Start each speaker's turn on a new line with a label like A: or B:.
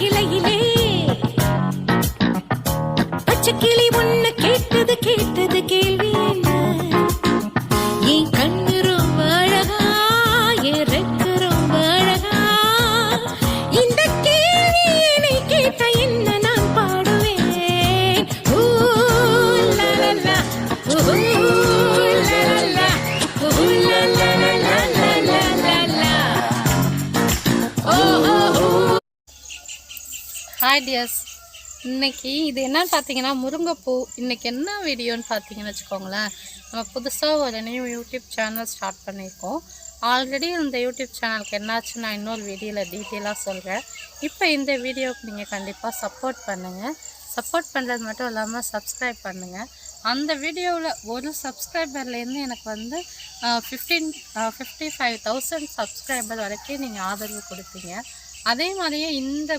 A: கிளையிலே பச்சை கிளி ஒண்ணு கேட்டது கேள்வி என்ன என் கண்ணு ரொம்ப அழகா என் ரெக்க ரொம்ப அழகா இந்த கேள்வியை கேட்ட என்ன நான் பாடுவேன் ஊ லலலா ஊ லலலா ஊ லலலா லலலா ஓ ஹாய் டியர்ஸ். இன்றைக்கி இது என்னன்னு பார்த்தீங்கன்னா முருங்கைப்பூ. இன்றைக்கி என்ன வீடியோன்னு பார்த்தீங்கன்னு வச்சுக்கோங்களேன், நம்ம புதுசாக ஒரு நியூ யூடியூப் சேனல் ஸ்டார்ட் பண்ணியிருக்கோம். ஆல்ரெடி இந்த யூடியூப் சேனலுக்கு என்னாச்சு நான் இன்னொரு வீடியோவில் டீட்டெயிலாக சொல்கிறேன். இப்போ இந்த வீடியோவுக்கு நீங்கள் கண்டிப்பாக சப்போர்ட் பண்ணுங்கள். சப்போர்ட் பண்ணுறது மட்டும் இல்லாமல் சப்ஸ்கிரைப் பண்ணுங்கள். அந்த வீடியோவில் ஒரு சப்ஸ்கிரைபர்லேருந்து எனக்கு வந்து 55,000 சப்ஸ்கிரைபர் வரைக்கும் நீங்கள் ஆதரவு கொடுப்பீங்க. அதே மாதிரியே இந்த